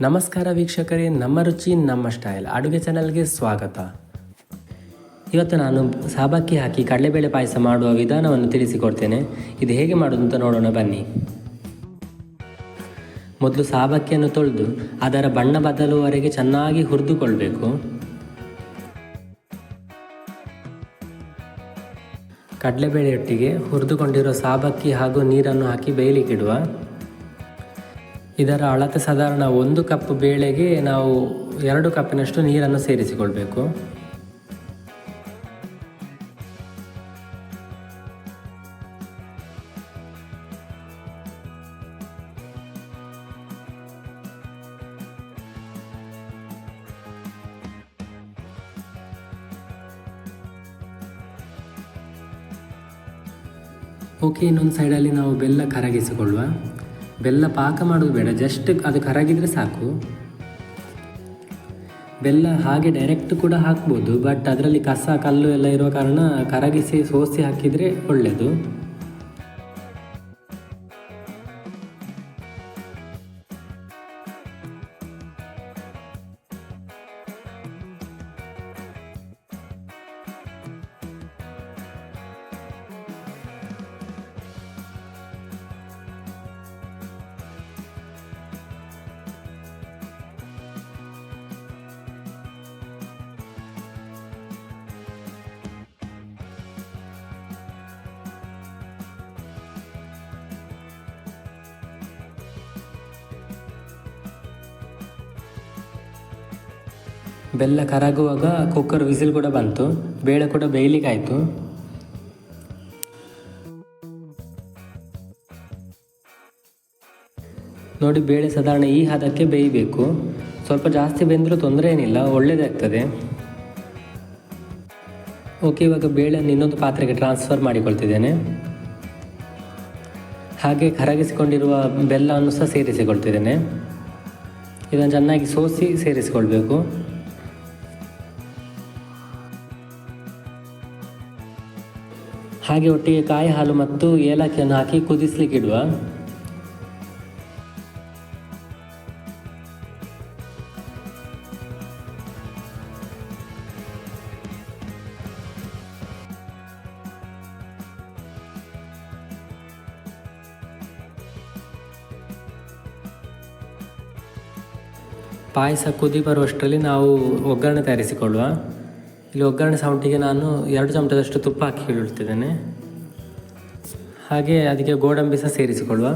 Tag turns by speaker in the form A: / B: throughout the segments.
A: ನಮಸ್ಕಾರ ವೀಕ್ಷಕರೇ, ನಮ್ಮ ರುಚಿ ನಮ್ಮ ಸ್ಟೈಲ್ ಅಡುಗೆ ಚಾನಲ್ಗೆ ಸ್ವಾಗತ. ಇವತ್ತು ನಾನು ಸಾಬಕ್ಕಿ ಹಾಕಿ ಕಡಲೆಬೇಳೆ ಪಾಯಸ ಮಾಡುವ ವಿಧಾನವನ್ನು ತಿಳಿಸಿಕೊಡ್ತೇನೆ. ಇದು ಹೇಗೆ ಮಾಡೋದು ಅಂತ ನೋಡೋಣ ಬನ್ನಿ. ಮೊದಲು ಸಾಬಕ್ಕಿಯನ್ನು ತೊಳೆದು ಅದರ ಬಣ್ಣ ಬದಲುವವರೆಗೆ ಚೆನ್ನಾಗಿ ಹುರಿದುಕೊಳ್ಬೇಕು. ಕಡಲೆಬೇಳೆಯೊಟ್ಟಿಗೆ ಹುರಿದುಕೊಂಡಿರೋ ಸಾಬಕ್ಕಿ ಹಾಗೂ ನೀರನ್ನು ಹಾಕಿ ಬೇಯಲಿಕ್ಕಿಡುವ. ಇದರ ಅಳತೆ ಸಾಧಾರಣ 1 ಕಪ್ ಬೇಳೆಗೆ ನಾವು 2 ಕಪ್ಪಿನಷ್ಟು ನೀರನ್ನು ಸೇರಿಸಿಕೊಳ್ಬೇಕು. ಓಕೆ, ಇನ್ನೊಂದು ಸೈಡಲ್ಲಿ ನಾವು ಬೆಲ್ಲ ಕರಗಿಸಿಕೊಳ್ಳುವ. ಬೆಲ್ಲ ಪಾಕ ಮಾಡೋದು ಬೇಡ, ಜಸ್ಟ್ ಅದು ಕರಗಿದರೆ ಸಾಕು. ಬೆಲ್ಲ ಹಾಗೆ ಡೈರೆಕ್ಟ್ ಕೂಡ ಹಾಕ್ಬೋದು, ಬಟ್ ಅದರಲ್ಲಿ ಕಸ ಕಲ್ಲು ಎಲ್ಲ ಇರುವ ಕಾರಣ ಕರಗಿಸಿ ಸೋಸಿ ಹಾಕಿದರೆ ಒಳ್ಳೆಯದು. ಬೆಲ್ಲ ಕರಗುವಾಗ ಕುಕ್ಕರ್ ವಿಸಿಲ್ ಕೂಡ ಬಂತು, ಬೇಳೆ ಕೂಡ ಬೇಯಲಿಕ್ಕಾಯಿತು. ನೋಡಿ, ಬೇಳೆ ಸಾಧಾರಣ ಈ ಹದಕ್ಕೆ ಬೇಯಬೇಕು. ಸ್ವಲ್ಪ ಜಾಸ್ತಿ ಬೆಂದರೂ ತೊಂದರೆ ಏನಿಲ್ಲ, ಒಳ್ಳೆಯದಾಗ್ತದೆ. ಓಕೆ, ಇವಾಗ ಬೇಳೆಯನ್ನು ಇನ್ನೊಂದು ಪಾತ್ರೆಗೆ ಟ್ರಾನ್ಸ್ಫರ್ ಮಾಡಿಕೊಳ್ತಿದ್ದೇನೆ. ಹಾಗೆ ಕರಗಿಸಿಕೊಂಡಿರುವ ಬೆಲ್ಲವನ್ನು ಸಹ ಸೇರಿಸಿಕೊಳ್ತಿದ್ದೇನೆ. ಇದನ್ನು ಚೆನ್ನಾಗಿ ಸೋಸಿ ಸೇರಿಸಿಕೊಳ್ಬೇಕು. ಹಾಗೆ ಒಟ್ಟಿಗೆ ಕಾಯಿ ಹಾಲು ಮತ್ತು ಏಲಕ್ಕಿಯನ್ನು ಹಾಕಿ ಕುದಿಸ್ಲಿಕ್ಕಿಡುವ. ಪಾಯಸ ಕುದಿ ಬರುವಷ್ಟರಲ್ಲಿ ನಾವು ಒಗ್ಗರಣೆ ತಯಾರಿಸಿಕೊಳ್ಳುವ. ಇಲ್ಲಿ ಒಗ್ಗರಣೆ ಸೌಂಟಿಗೆ ನಾನು 2 ಚಮಚದಷ್ಟು ತುಪ್ಪ ಹಾಕಿ ಇಡುತ್ತಿದ್ದೇನೆ. ಹಾಗೆ ಅದಕ್ಕೆ ಗೋಡಂಬಿ ಸಹ ಸೇರಿಸಿಕೊಳ್ಳುವ.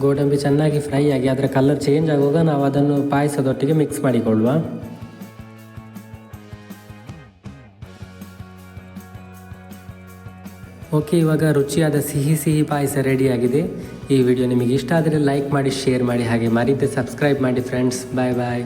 A: ಗೋಡಂಬಿ ಚೆನ್ನಾಗಿ ಫ್ರೈ ಆಗಿ ಅದರ ಕಲರ್ ಚೇಂಜ್ ಆಗುವಾಗ ನಾವು ಅದನ್ನು ಪಾಯಸದೊಟ್ಟಿಗೆ ಮಿಕ್ಸ್ ಮಾಡಿಕೊಳ್ಳುವ. ಓಕೆ, ಇವಾಗ ರುಚಿಯಾದ ಸಿಹಿ ಪಾಯಸ ರೆಡಿಯಾಗಿದೆ. ಈ ವಿಡಿಯೋ ನಿಮಗೆ ಇಷ್ಟ ಆದರೆ ಲೈಕ್ ಮಾಡಿ, ಶೇರ್ ಮಾಡಿ, ಹಾಗೆ ಮರೀದೆ ಸಬ್ಸ್ಕ್ರೈಬ್ ಮಾಡಿ ಫ್ರೆಂಡ್ಸ್. ಬಾಯ್ ಬಾಯ್.